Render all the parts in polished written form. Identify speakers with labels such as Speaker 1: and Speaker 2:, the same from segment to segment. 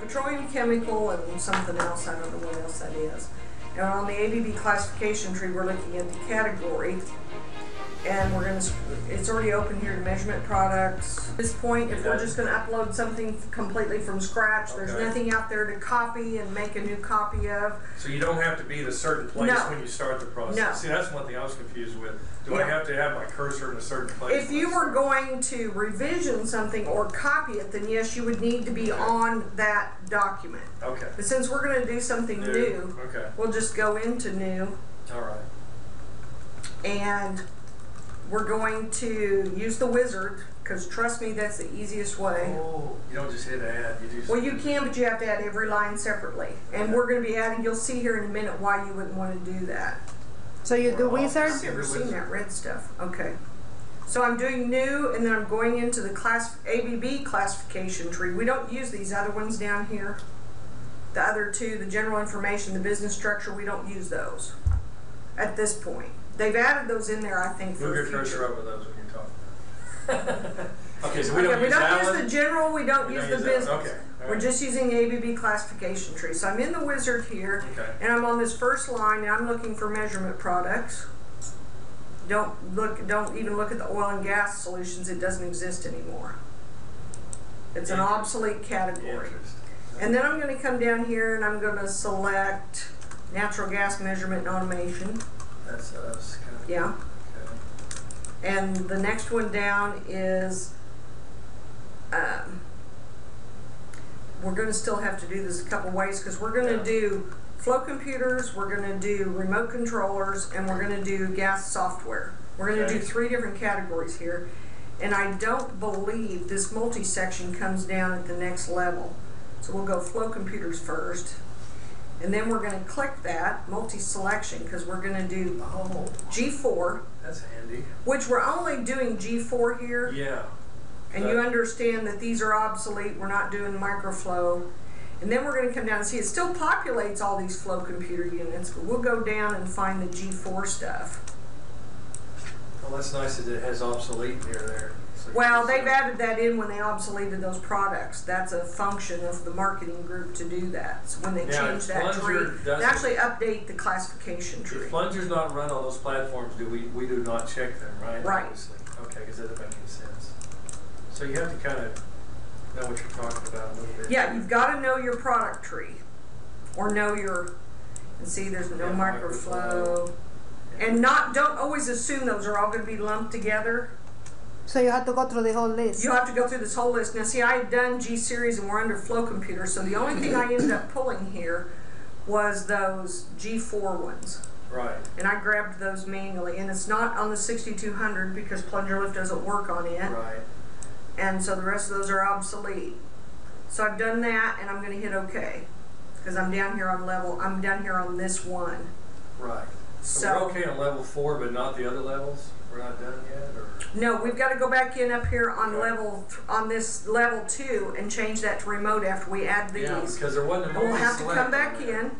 Speaker 1: petroleum chemical and something else. I don't know what else that is. And on the ABB classification tree, we're looking at the category. And we're going to, it's already open here to measurement products. At this point, if we're just going to upload something completely from scratch, there's nothing out there to copy and make a new copy of.
Speaker 2: So you don't have to be at a certain place when you start the process.
Speaker 1: No.
Speaker 2: See, that's one thing I was confused with. Do I have to have my cursor in a certain place?
Speaker 1: If you were going to revision something or copy it, then yes, you would need to be on that document.
Speaker 2: Okay.
Speaker 1: But since we're going to do something new, we'll just go into new.
Speaker 2: All right.
Speaker 1: And we're going to use the wizard, because trust me, that's the easiest way.
Speaker 2: Oh, you don't just hit add. You do.
Speaker 1: Well, you can, but you have to add every line separately. And we're going to be adding, you'll see here in a minute why you wouldn't want to do that.
Speaker 3: So you do wizard?
Speaker 1: I've never seen that red stuff. Okay. So I'm doing new, and then I'm going into the ABB classification tree. We don't use these other ones down here. The other two, the general information, the business structure, we don't use those at this point. They've added those in there, I think, for the future.
Speaker 2: Move your cursor over those when you're talking. Okay, so we don't
Speaker 1: use the general, we don't use the business.
Speaker 2: Okay.
Speaker 1: We're just using the ABB classification tree. So I'm in the wizard here, and I'm on this first line, and I'm looking for measurement products. Don't even look at the oil and gas solutions. It doesn't exist anymore. It's an obsolete category. And then I'm going to come down here, and I'm going to select natural gas measurement and automation.
Speaker 2: That's us.
Speaker 1: Yeah. Okay. And the next one down is, we're going to still have to do this a couple ways, because we're going to do flow computers, we're going to do remote controllers, and we're going to do gas software. We're going to do 3 different categories here. And I don't believe this multi-section comes down at the next level. So we'll go flow computers first. And then we're going to click that multi-selection, because we're going to do G4.
Speaker 2: That's handy.
Speaker 1: Which we're only doing G4 here.
Speaker 2: Yeah.
Speaker 1: And you understand that these are obsolete. We're not doing microflow. And then we're going to come down and see it still populates all these flow computer units, but we'll go down and find the G4 stuff.
Speaker 2: Well, that's nice that it has obsolete near there.
Speaker 1: Well, they've added that in when they obsoleted those products. That's a function of the marketing group to do that. So when they change that tree, they actually update the classification tree.
Speaker 2: If Plunger's not run on those platforms, we do not check them, right?
Speaker 1: Right.
Speaker 2: Obviously. Okay, because that doesn't make any sense. So you have to kind of know what you're talking about a little bit.
Speaker 1: Yeah, you've got to know your product tree, or know your. And see, there's no microflow, and don't always assume those are all going to be lumped together.
Speaker 3: So you have to go through the whole list.
Speaker 1: You have to go through this whole list. Now see, I had done G series and we're under flow computer, so the only thing I ended up pulling here was those G4 ones.
Speaker 2: Right.
Speaker 1: And I grabbed those manually, and it's not on the 6200 because plunger lift doesn't work on it.
Speaker 2: Right.
Speaker 1: And so the rest of those are obsolete. So I've done that, and I'm going to hit OK, because I'm down here on I'm down here on this one.
Speaker 2: Right. So we're okay on level 4, but not the other levels? We're not done yet? Or?
Speaker 1: No, we've got to go back in up here on this level 2 and change that to remote after we add these.
Speaker 2: Yeah, because there wasn't a
Speaker 1: we'll have to come back in.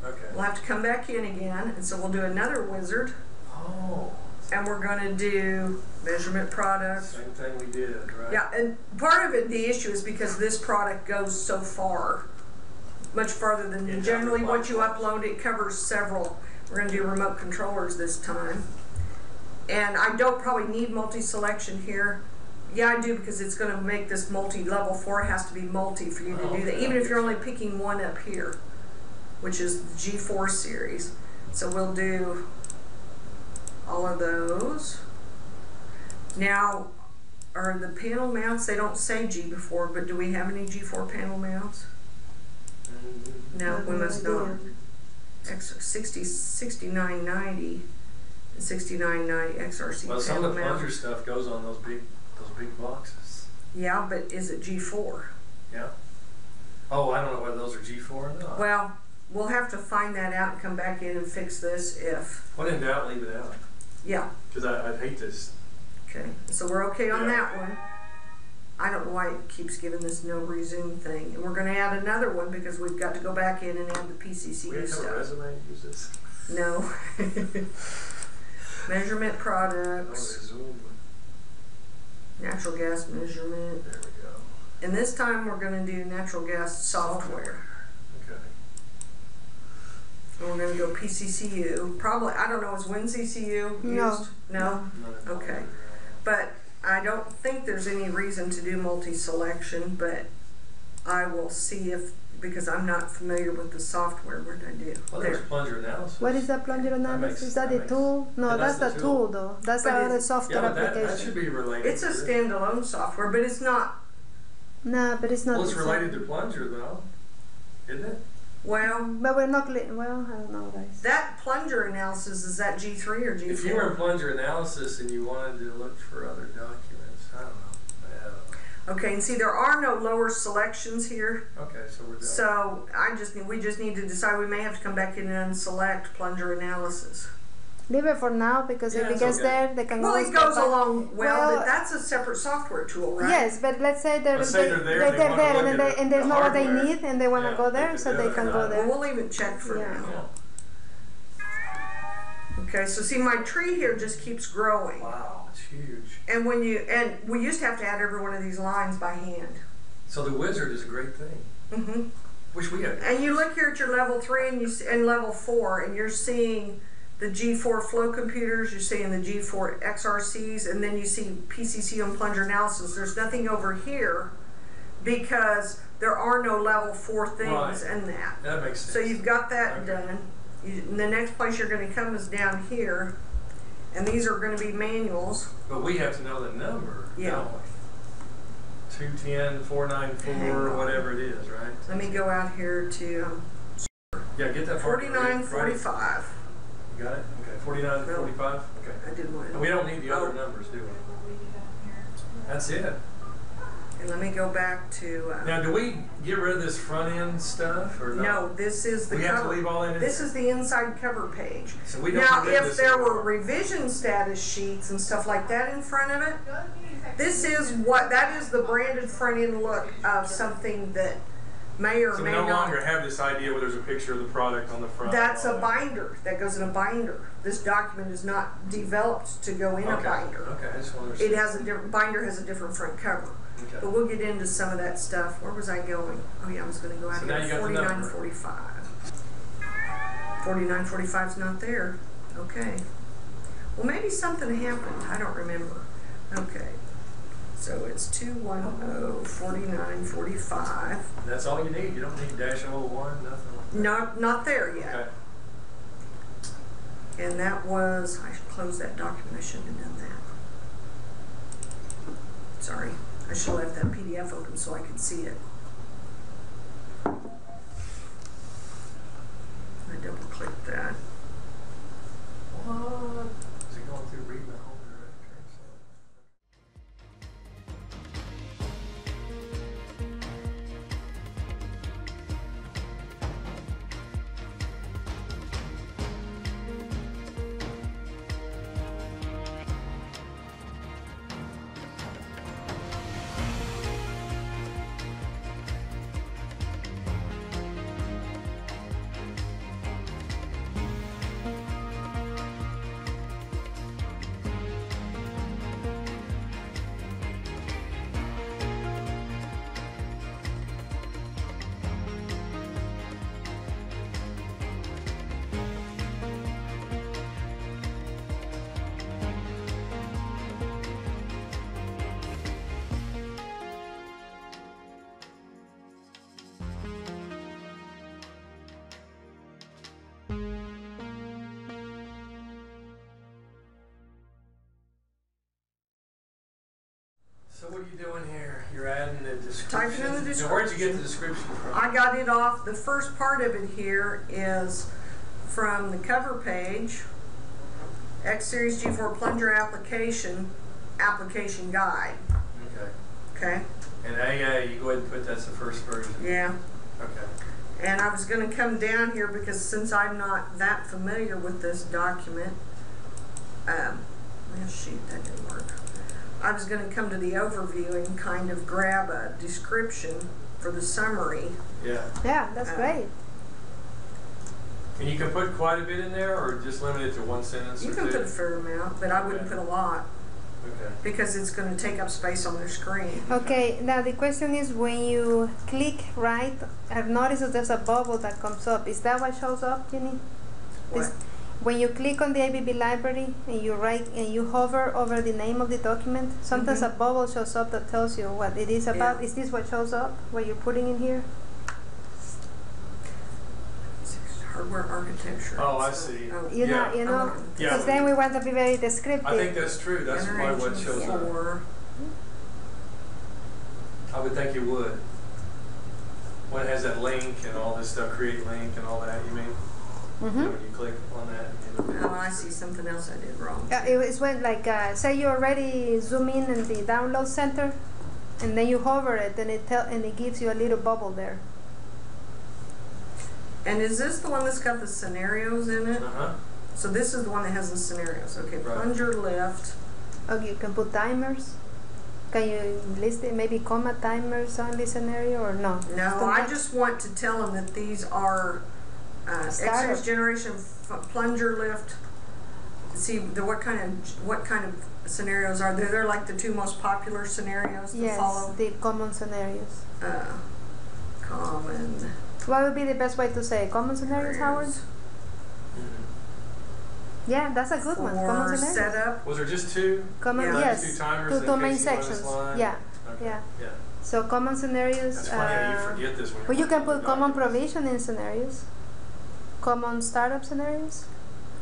Speaker 2: Okay.
Speaker 1: We'll have to come back in again, and so we'll do another wizard.
Speaker 2: Oh.
Speaker 1: And we're going to do measurement products.
Speaker 2: Same thing we did, right?
Speaker 1: Yeah, and part of it, the issue is because this product goes so far, much farther than generally what you upload. It covers several. We're going to do remote controllers this time. And I don't probably need multi-selection here. Yeah, I do, because it's going to make this level 4 has to be multi for you to do that, even if you're only picking one up here, which is the G4 series. So we'll do all of those. Now, are the panel mounts, they don't say G before, but do we have any G4 panel mounts? No, we must not. 6990 and 6990 XRC
Speaker 2: well, some
Speaker 1: panel
Speaker 2: of the
Speaker 1: mount.
Speaker 2: plunger stuff goes on those big boxes.
Speaker 1: Yeah, but is it G4?
Speaker 2: Yeah. Oh, I don't know whether those are G4 or not.
Speaker 1: Well, we'll have to find that out and come back in and fix this if.
Speaker 2: When in doubt, leave it out.
Speaker 1: Yeah.
Speaker 2: Because I'd hate this.
Speaker 1: Okay, so we're okay on that one. I don't know why it keeps giving this no resume thing. And we're going to add another one because we've got to go back in and add the PCCU stuff.
Speaker 2: We have a resume to use this?
Speaker 1: No. Measurement products.
Speaker 2: Oh, resume.
Speaker 1: Natural gas measurement.
Speaker 2: There we go.
Speaker 1: And this time we're gonna do natural gas software.
Speaker 2: Okay.
Speaker 1: And we're gonna go PCCU. Probably, I don't know, is WinCCU
Speaker 3: No.
Speaker 1: used? No? Okay. But I don't think there's any reason to do multi-selection, but I will see if, because I'm not familiar with the software. Where did I do?
Speaker 2: Well, there's plunger analysis.
Speaker 3: What is that plunger analysis? Is that the tool? No,
Speaker 2: Yeah,
Speaker 3: that's the tool though. That's
Speaker 1: But
Speaker 3: the other
Speaker 1: it's-
Speaker 3: software
Speaker 2: Yeah, but that
Speaker 3: application.
Speaker 2: should be related.
Speaker 1: It's a
Speaker 2: to it.
Speaker 1: standalone software, but it's not,
Speaker 3: Nah, but it's not.
Speaker 2: Well, it's
Speaker 3: the same.
Speaker 2: related to plunger though, isn't it?
Speaker 1: well,
Speaker 3: But we're not. Well, I don't know, guys.
Speaker 1: that plunger analysis, is that G3 or G4?
Speaker 2: If you were in plunger analysis and you wanted to look for other documents, I don't know.
Speaker 1: Okay, and see, there are no lower selections here.
Speaker 2: Okay, so we're done.
Speaker 1: So we just need to decide. We may have to come back in and select plunger analysis.
Speaker 3: Leave it for now because
Speaker 2: Yeah,
Speaker 3: if it
Speaker 2: it's
Speaker 3: gets
Speaker 2: okay.
Speaker 3: there, they can
Speaker 1: Well,
Speaker 3: always
Speaker 1: it
Speaker 3: go
Speaker 1: goes
Speaker 3: back.
Speaker 1: along well,
Speaker 3: Well,
Speaker 1: but that's a separate software tool, right?
Speaker 3: Yes, but let's say
Speaker 2: Let's say they're there, they
Speaker 3: they're
Speaker 2: wanna
Speaker 3: there
Speaker 2: look
Speaker 3: and,
Speaker 2: at
Speaker 3: and there's
Speaker 2: the
Speaker 3: not what they
Speaker 2: hardware.
Speaker 3: need and they want to
Speaker 2: Yeah,
Speaker 3: go
Speaker 2: they
Speaker 3: there,
Speaker 2: can
Speaker 3: so
Speaker 2: do
Speaker 3: they
Speaker 2: it.
Speaker 3: can
Speaker 2: Yeah.
Speaker 3: go
Speaker 1: Well,
Speaker 3: there.
Speaker 1: we'll leave it checked for
Speaker 3: Yeah.
Speaker 1: now.
Speaker 2: Yeah.
Speaker 1: Okay, so see, my tree here just keeps growing.
Speaker 2: Wow, it's huge.
Speaker 1: And we used to have to add every one of these lines by hand.
Speaker 2: So the wizard is a great thing.
Speaker 1: Mm-hmm.
Speaker 2: Wish we had.
Speaker 1: And you look here at your level 3 and level 4, and you're seeing the G4 flow computers, you're seeing the G4 XRCs, and then you see PCC and plunger analysis. There's nothing over here because there are no level 4 things
Speaker 2: Right.
Speaker 1: in that.
Speaker 2: That makes sense.
Speaker 1: So you've got that
Speaker 2: Okay.
Speaker 1: done. And the next place you're going to come is down here, and these are going to be manuals.
Speaker 2: But we have to know the number.
Speaker 1: Yeah.
Speaker 2: Don't we? 210, 494, whatever it is, right?
Speaker 1: Let me go out here to
Speaker 2: Yeah, get that part.
Speaker 1: 4945.
Speaker 2: You got it? Okay, 49,
Speaker 1: Really?
Speaker 2: 45? Okay.
Speaker 1: I didn't want to.
Speaker 2: And we don't need the other numbers, do we? That's it.
Speaker 1: And let me go back to.
Speaker 2: Now, do we get rid of this front end stuff or
Speaker 1: No, this is the
Speaker 2: We
Speaker 1: cover.
Speaker 2: have to leave all that in
Speaker 1: This
Speaker 2: there?
Speaker 1: is the inside cover page.
Speaker 2: So we don't
Speaker 1: Now,
Speaker 2: get rid of
Speaker 1: if
Speaker 2: this
Speaker 1: there
Speaker 2: anymore.
Speaker 1: were revision status sheets and stuff like that in front of it, this is that is the branded front end look of something that may or
Speaker 2: So we
Speaker 1: may
Speaker 2: no
Speaker 1: not.
Speaker 2: longer have this idea where there's a picture of the product on the front.
Speaker 1: That's
Speaker 2: and
Speaker 1: a
Speaker 2: all that.
Speaker 1: binder. That goes in a binder. This document is not developed to go in a
Speaker 2: Okay.
Speaker 1: binder.
Speaker 2: Okay, I just want to
Speaker 1: It
Speaker 2: understand.
Speaker 1: has a different binder has a different front cover.
Speaker 2: Okay.
Speaker 1: But we'll get into some of that stuff. Where was I going? Oh yeah, I was going to go out
Speaker 2: So
Speaker 1: here.
Speaker 2: now you got the number.
Speaker 1: 4945. 4945 is not there. Okay. Well, maybe something happened. I don't remember. Okay. So it's 210 4945.
Speaker 2: That's all you need. You don't need -01, nothing like that.
Speaker 1: Not there yet.
Speaker 2: Okay.
Speaker 1: And that was, I closed that document. I shouldn't have done that. Sorry. I should have left that PDF open so I could see it. I double clicked that.
Speaker 2: What? Is it going through reading the whole directory? So what are you doing here? You're adding the description.
Speaker 1: Typing in the
Speaker 2: Now, where'd you get the description from?
Speaker 1: I got it off. The first part of it here is from the cover page, X Series G4 Plunger Application Guide.
Speaker 2: Okay.
Speaker 1: Okay?
Speaker 2: And AA, you go ahead and put that's the first version.
Speaker 1: Yeah.
Speaker 2: Okay.
Speaker 1: And I was going to come down here because since I'm not that familiar with this document, well, shoot, that didn't work. I was going to come to the overview and kind of grab a description for the summary.
Speaker 2: Yeah.
Speaker 3: Yeah, that's great.
Speaker 2: And you can put quite a bit in there, or just limit it to one sentence
Speaker 1: You
Speaker 2: or
Speaker 1: can
Speaker 2: two?
Speaker 1: put a fair amount, but I wouldn't
Speaker 2: Okay.
Speaker 1: put a lot.
Speaker 2: Okay.
Speaker 1: because it's going to take up space on their screen.
Speaker 3: Okay, now the question is when you click right, I've noticed that there's a bubble that comes up. Is that what shows up, Jeanie?
Speaker 1: What?
Speaker 3: When you click on the ABB library and you write and you hover over the name of the document, sometimes a bubble shows up that tells you what it is about.
Speaker 1: Yeah.
Speaker 3: Is this what shows up, what you're putting in here?
Speaker 1: Hardware architecture.
Speaker 2: Oh, I see.
Speaker 1: Oh,
Speaker 3: You
Speaker 2: Yeah.
Speaker 3: know, you know,
Speaker 2: Yeah.
Speaker 3: because then we want to be very descriptive.
Speaker 2: I think that's true. That's probably what shows up.
Speaker 1: Generation 4.
Speaker 2: I would think you would. When it has that link and all this stuff, create link and all that, you mean?
Speaker 3: Mm-hmm.
Speaker 2: When you click on that.
Speaker 1: Oh, I see something else I did wrong.
Speaker 3: It's when, like, say you already zoom in the download center, and then you hover it, and it gives you a little bubble there.
Speaker 1: And is this the one that's got the scenarios in it?
Speaker 2: Uh-huh.
Speaker 1: So this is the one that has the scenarios. Okay,
Speaker 2: Right.
Speaker 1: plunger lift.
Speaker 3: Okay, you can put timers. Can you list it, maybe comma timers on this scenario or no?
Speaker 1: No, I just want to tell them that these are
Speaker 3: Startup.
Speaker 1: X generation plunger lift. See what kind of scenarios are there? They're like the two most popular scenarios to
Speaker 3: Yes,
Speaker 1: follow.
Speaker 3: the common scenarios.
Speaker 1: Common.
Speaker 3: What would be the best way to say common scenarios, Howard? Yeah, that's a good one. Common
Speaker 1: For
Speaker 3: scenarios.
Speaker 1: setup.
Speaker 2: Was there just two?
Speaker 1: Yeah.
Speaker 3: Common,
Speaker 2: Like
Speaker 3: yes.
Speaker 2: two timers in
Speaker 3: Two main
Speaker 2: case you want to
Speaker 3: sections.
Speaker 2: slide?
Speaker 3: Yeah,
Speaker 2: Okay.
Speaker 3: yeah.
Speaker 2: Yeah.
Speaker 3: So common scenarios.
Speaker 2: That's funny how you forget this when you're
Speaker 3: Well, you can
Speaker 2: working
Speaker 3: put
Speaker 2: on
Speaker 3: common
Speaker 2: documents.
Speaker 3: provisioning scenarios. Common startup scenarios.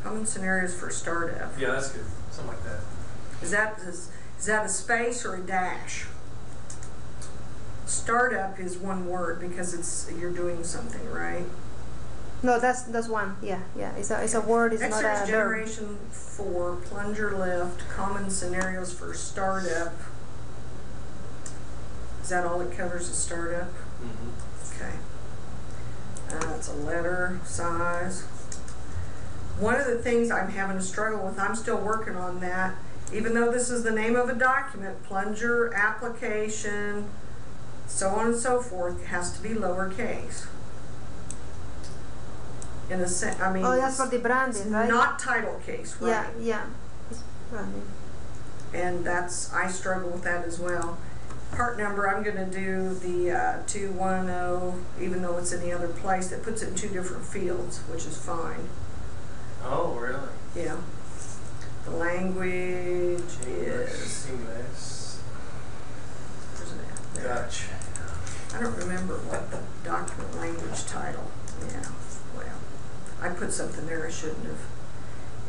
Speaker 1: Common scenarios for startup.
Speaker 2: Yeah, that's good. Something like that.
Speaker 1: Is that a space or a dash? Startup is one word because you're doing something, right?
Speaker 3: No, that's one. Yeah, yeah. It's a word. It's not a
Speaker 1: X-Series
Speaker 3: verb.
Speaker 1: generation 4, plunger lift, common scenarios for startup. Is that all it covers, a startup?
Speaker 2: Mm-hmm.
Speaker 1: Okay. It's a letter size. One of the things I'm having a struggle with, I'm still working on that, even though this is the name of a document, plunger, application, so on and so forth, has to be lowercase. In a sense, I mean,
Speaker 3: Oh, that's for the
Speaker 1: it's
Speaker 3: branding, right?
Speaker 1: not title case, right?
Speaker 3: Yeah, yeah. It's branding.
Speaker 1: And I struggle with that as well. Part number, I'm going to do the 210, even though it's in the other place. That puts it in two different fields, which is fine.
Speaker 2: Oh, really?
Speaker 1: Yeah. The language is.
Speaker 2: English.
Speaker 1: Where's it at? There.
Speaker 2: Dutch.
Speaker 1: I don't remember what the document language title. Yeah. Well, I put something there I shouldn't have.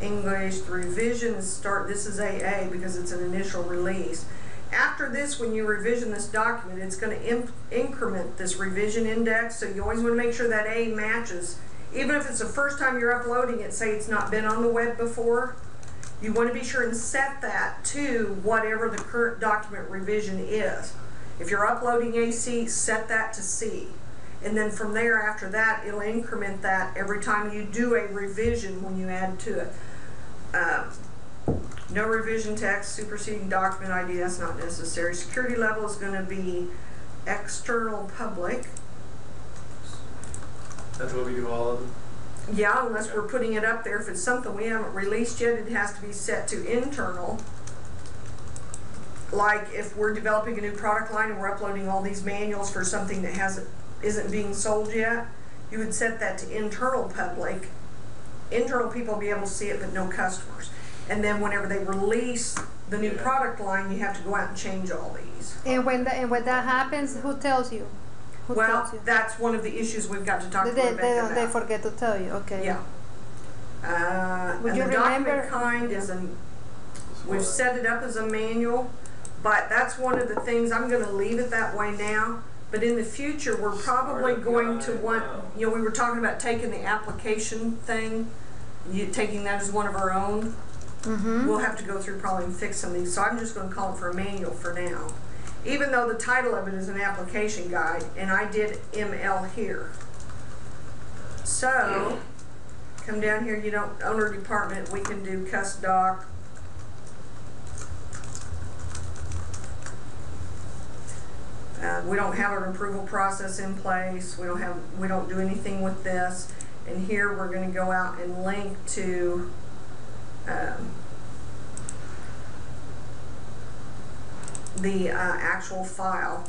Speaker 1: English. The revision is This is AA because it's an initial release. After this, when you revision this document, it's going to increment this revision index, so you always want to make sure that A matches. Even if it's the first time you're uploading it, say it's not been on the web before, you want to be sure and set that to whatever the current document revision is. If you're uploading AC, set that to C. And then from there, after that, it'll increment that every time you do a revision when you add to it. No revision text, superseding document ID, that's not necessary. Security level is going to be external public.
Speaker 2: That's what we do all of them?
Speaker 1: Yeah, unless we're putting it up there. If it's something we haven't released yet, it has to be set to internal. Like if we're developing a new product line and we're uploading all these manuals for something that isn't being sold yet, you would set that to internal public. Internal people will be able to see it, but no customers. And then whenever they release the new product line, you have to go out and change all these.
Speaker 3: And when that happens, who tells you? Who
Speaker 1: Well,
Speaker 3: tells you?
Speaker 1: that's one of the issues we've got to talk to
Speaker 3: They
Speaker 1: Rebecca about.
Speaker 3: they forget to tell you. Okay.
Speaker 1: Yeah.
Speaker 3: Would
Speaker 1: And
Speaker 3: you
Speaker 1: the
Speaker 3: remember?
Speaker 1: document kind is we've set it up as a manual, but that's one of the things, I'm going to leave it that way now. But in the future, we're probably going to want, we were talking about taking the application thing, taking that as one of our own.
Speaker 3: Mm-hmm.
Speaker 1: We'll have to go through probably and fix some of these, so I'm just going to call it for a manual for now. Even though the title of it is an application guide, and I did ML here. So, come down here, owner department, we can do cust doc. We don't have an approval process in place. We don't do anything with this. And here we're going to go out and link to the actual file.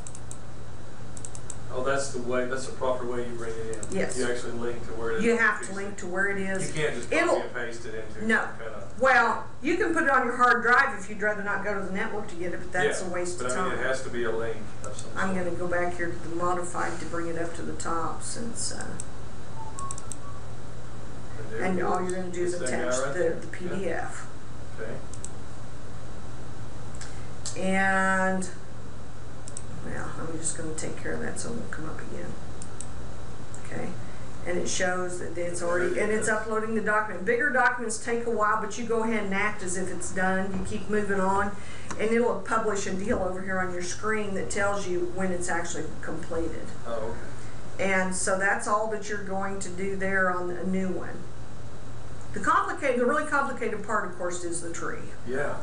Speaker 2: Oh, that's the way, that's the proper way you bring it in.
Speaker 1: Yes.
Speaker 2: You actually link to where it is.
Speaker 1: You have to link to where it is.
Speaker 2: You can't just copy and paste it into
Speaker 1: No.
Speaker 2: some kind of.
Speaker 1: Well, you can put it on your hard drive if you'd rather not go to the network to get it, but that's a waste of time.
Speaker 2: But I mean, it has to be a link of some
Speaker 1: I'm
Speaker 2: sort.
Speaker 1: going to go back here to the modified to bring it up to the top since, and all you're going to do is attach the PDF.
Speaker 2: Yeah. Okay.
Speaker 1: And, well, I'm just going to take care of that so it won't come up again. Okay. And it shows that it's already, and it's uploading the document. Bigger documents take a while, but you go ahead and act as if it's done. You keep moving on, and it'll publish a deal over here on your screen that tells you when it's actually completed.
Speaker 2: Oh, okay.
Speaker 1: And so that's all that you're going to do there on a new one. The really complicated part, of course, is the tree.
Speaker 2: Yeah,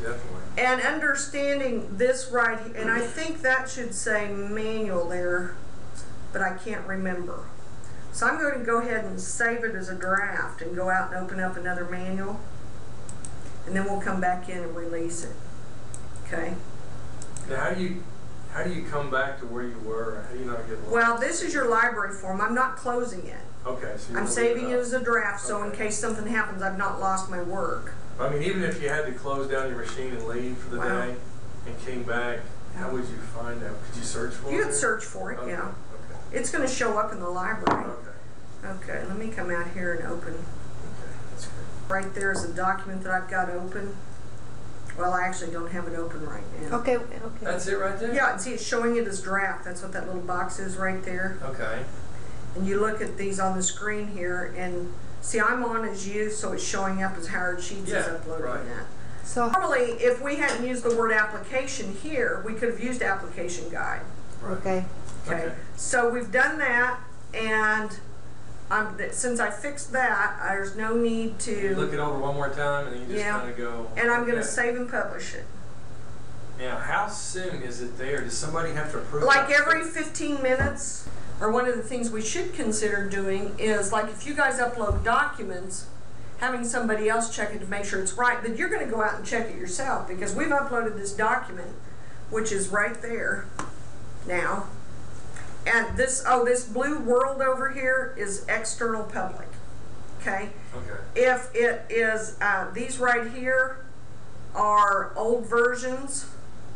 Speaker 2: definitely.
Speaker 1: And understanding this right here, and I think that should say manual there, but I can't remember. So I'm going to go ahead and save it as a draft and go out and open up another manual, and then we'll come back in and release it. Okay?
Speaker 2: Now, how do you come back to where you were? How do you not get lost?
Speaker 1: Well, this is your library form. I'm not closing it.
Speaker 2: Okay, so
Speaker 1: I'm saving it as a draft, so in
Speaker 2: Okay.
Speaker 1: case something happens, I've not lost my work.
Speaker 2: I mean, even if you had to close down your machine and leave for the
Speaker 1: Wow.
Speaker 2: day and came back, how would you find out? Could you search for it?
Speaker 1: You could search for it,
Speaker 2: Okay.
Speaker 1: yeah.
Speaker 2: Okay.
Speaker 1: It's going to show up in the library.
Speaker 2: Okay.
Speaker 1: Okay, let me come out here and open.
Speaker 2: Okay, that's good.
Speaker 1: Right there is a document that I've got open. Well, I actually don't have it open right now.
Speaker 3: Okay.
Speaker 2: That's it right there?
Speaker 1: Yeah, and see, it's showing it as draft. That's what that little box is right there.
Speaker 2: Okay.
Speaker 1: And you look at these on the screen here, and see, I'm on as you, so it's showing up as Howard Sheets is uploading
Speaker 2: right.
Speaker 1: that.
Speaker 3: So
Speaker 1: Normally, if we hadn't used the word application here, we could have used application guide.
Speaker 2: Right.
Speaker 3: okay.
Speaker 1: Okay. So we've done that, and since I fixed that, there's no need to.
Speaker 2: Look it over one more time, and then you just kind of go.
Speaker 1: And I'm going to
Speaker 2: okay.
Speaker 1: save and publish it.
Speaker 2: Now, how soon is it there? Does somebody have to approve
Speaker 1: Like
Speaker 2: it?
Speaker 1: every 15 minutes. Or one of the things we should consider doing is, like, if you guys upload documents, having somebody else check it to make sure it's right, but you're going to go out and check it yourself, because we've uploaded this document, which is right there now. And this blue world over here is external public. Okay?
Speaker 2: Okay.
Speaker 1: If it is, these right here are old versions,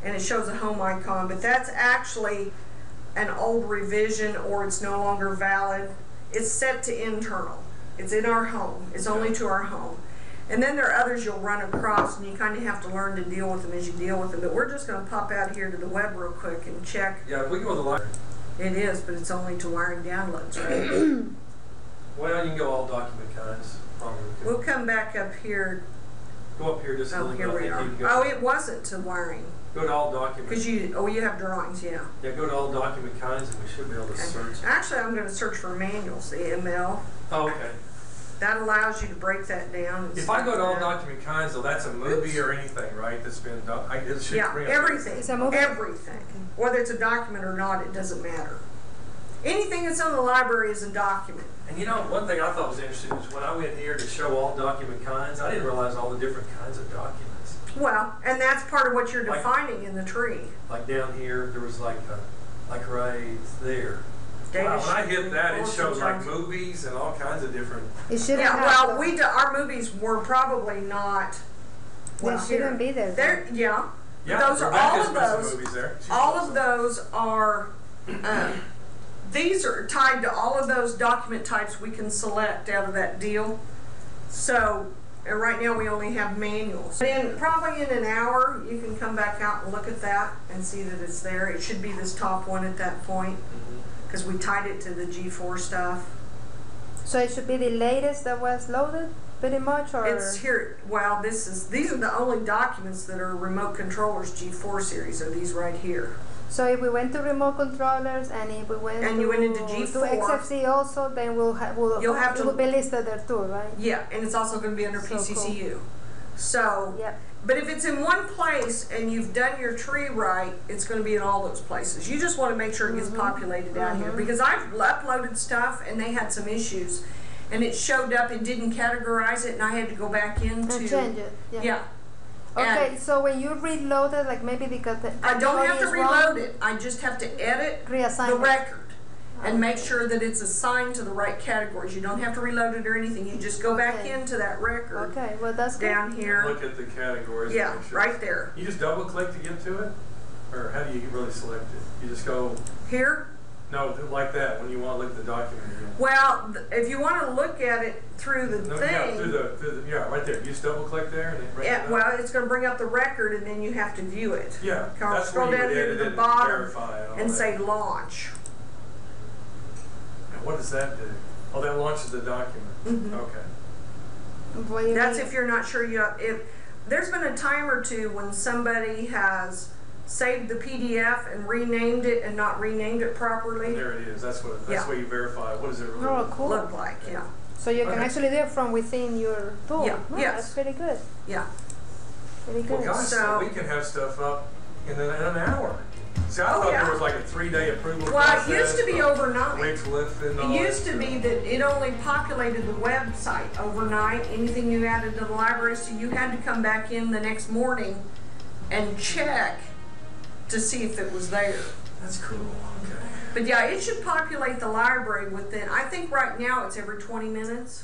Speaker 1: and it shows a home icon, but that's actually an old revision, or it's no longer valid. It's set to internal. It's in our home. It's only to our home. And then there are others you'll run across, and you kind of have to learn to deal with them as you deal with them. But we're just going to pop out here to the web real quick and check.
Speaker 2: Yeah, if we go to the library.
Speaker 1: It is, but it's only to wiring downloads, right?
Speaker 2: Well, you can go all document kinds. Probably.
Speaker 1: We'll come back up here.
Speaker 2: Go up here just a
Speaker 1: Oh,
Speaker 2: little
Speaker 1: here
Speaker 2: bit.
Speaker 1: we
Speaker 2: I
Speaker 1: are.
Speaker 2: think you can
Speaker 1: Oh,
Speaker 2: go.
Speaker 1: it wasn't to wiring.
Speaker 2: Go to all documents.
Speaker 1: Because you have drawings, yeah.
Speaker 2: Yeah, go to all document kinds, and we should be able to
Speaker 1: Okay.
Speaker 2: search.
Speaker 1: Actually, I'm going to search for manuals, the ML.
Speaker 2: Oh, okay.
Speaker 1: That allows you to break that down. And
Speaker 2: If I go to all
Speaker 1: stuff like that.
Speaker 2: document kinds, though, that's a movie or anything, right? That's been done. It should
Speaker 1: Yeah,
Speaker 2: bring up
Speaker 1: everything.
Speaker 3: It's a movie?
Speaker 1: Everything. Whether it's a document or not, it doesn't matter. Anything that's in the library is a document.
Speaker 2: And you know, one thing I thought was interesting is when I went here to show all document kinds, I didn't realize all the different kinds of documents.
Speaker 1: Well, and that's part of what you're
Speaker 2: Like-
Speaker 1: defining in the tree.
Speaker 2: Like down here, there was like right there.
Speaker 1: Data
Speaker 2: Wow, when I
Speaker 1: sheet,
Speaker 2: hit that, it
Speaker 1: bulletin
Speaker 2: showed like
Speaker 1: charts.
Speaker 2: movies and all kinds of different.
Speaker 3: It shouldn't
Speaker 1: Yeah,
Speaker 3: have.
Speaker 1: well, our movies were probably not.
Speaker 3: They shouldn't be there.
Speaker 1: There, yeah.
Speaker 2: Yeah,
Speaker 1: Those are
Speaker 2: Rebecca's
Speaker 1: all of
Speaker 2: put some
Speaker 1: those.
Speaker 2: movies there. She's
Speaker 1: All
Speaker 2: awesome.
Speaker 1: of those are. These are tied to all of those document types we can select out of that deal. So right now we only have manuals. Then probably in an hour you can come back out and look at that and see that it's there. It should be this top one at that point because we tied it to the G4 stuff.
Speaker 3: So it should be the latest that was loaded, pretty much, or
Speaker 1: It's here. Well, these are the only documents that are remote controllers G4 series. Are these right here?
Speaker 3: so if we went to remote controllers and if we went
Speaker 1: And
Speaker 3: to,
Speaker 1: you went into
Speaker 3: to
Speaker 1: G4.
Speaker 3: XFC also, then
Speaker 1: You'll have
Speaker 3: it
Speaker 1: to-
Speaker 3: will be listed there too, right?
Speaker 1: Yeah, and it's also going to be under
Speaker 3: So
Speaker 1: PCCU. So,
Speaker 3: Yep.
Speaker 1: but if it's in one place and you've done your tree right, it's going to be in all those places. You just want to make sure it gets populated down here. Because I've uploaded stuff and they had some issues. And it showed up and didn't categorize it and I had to go back into...
Speaker 3: And change it. Yeah.
Speaker 1: Yeah.
Speaker 3: Okay, so when you reload it, like maybe because the
Speaker 1: I don't have to
Speaker 3: is wrong,
Speaker 1: reload it. I just have to edit
Speaker 3: reassign
Speaker 1: the
Speaker 3: it.
Speaker 1: record and make sure that it's assigned to the right categories. You don't have to reload it or anything. You just go back
Speaker 3: Okay.
Speaker 1: into that record
Speaker 3: Okay, well that's good.
Speaker 1: down here.
Speaker 2: Look at the categories.
Speaker 1: Yeah,
Speaker 2: make sure.
Speaker 1: right there.
Speaker 2: You just double click to get to it? Or how do you really select it? You just go,
Speaker 1: Here.
Speaker 2: no, like that, when you want to look at the document again.
Speaker 1: Well, if you want to look at it through the
Speaker 2: No,
Speaker 1: thing,
Speaker 2: yeah, through the, yeah, right there. You just double click there and it brings it up.
Speaker 1: well, it's going to bring up the record, and then you have to view it.
Speaker 2: Yeah,
Speaker 1: I'll
Speaker 2: that's
Speaker 1: scroll
Speaker 2: where you
Speaker 1: down
Speaker 2: would
Speaker 1: here to
Speaker 2: edit
Speaker 1: the
Speaker 2: it and
Speaker 1: bottom
Speaker 2: verify and all
Speaker 1: and
Speaker 2: that.
Speaker 1: say launch.
Speaker 2: And what does that do? Oh, that launches the document.
Speaker 1: Mhm.
Speaker 2: Okay.
Speaker 3: What do you
Speaker 1: That's
Speaker 3: mean?
Speaker 1: if you're not sure if there's been a time or two when somebody has saved the PDF and renamed it and not renamed it properly.
Speaker 2: There it is. That's
Speaker 1: Yeah.
Speaker 2: where you verify. What does it really
Speaker 3: Oh,
Speaker 2: look
Speaker 3: cool.
Speaker 1: Look like, yeah.
Speaker 3: So you can
Speaker 2: Okay.
Speaker 3: actually do it from within your tool.
Speaker 1: Yeah,
Speaker 3: Oh,
Speaker 1: yes.
Speaker 3: That's pretty good.
Speaker 1: Yeah.
Speaker 3: Pretty
Speaker 2: Well,
Speaker 3: good.
Speaker 2: gosh, so
Speaker 1: So-
Speaker 2: we can have stuff up in an hour. See, I
Speaker 1: Oh,
Speaker 2: thought
Speaker 1: yeah.
Speaker 2: there was like a 3-day approval
Speaker 1: Well,
Speaker 2: process.
Speaker 1: it used to be overnight.
Speaker 2: Weeks lifted and
Speaker 1: It
Speaker 2: all that
Speaker 1: used to
Speaker 2: stuff.
Speaker 1: be that it only populated the website overnight, anything you added to the library, so you had to come back in the next morning and check to see if it was there.
Speaker 2: That's cool. Okay.
Speaker 1: But yeah, it should populate the library within, I think right now it's every 20 minutes.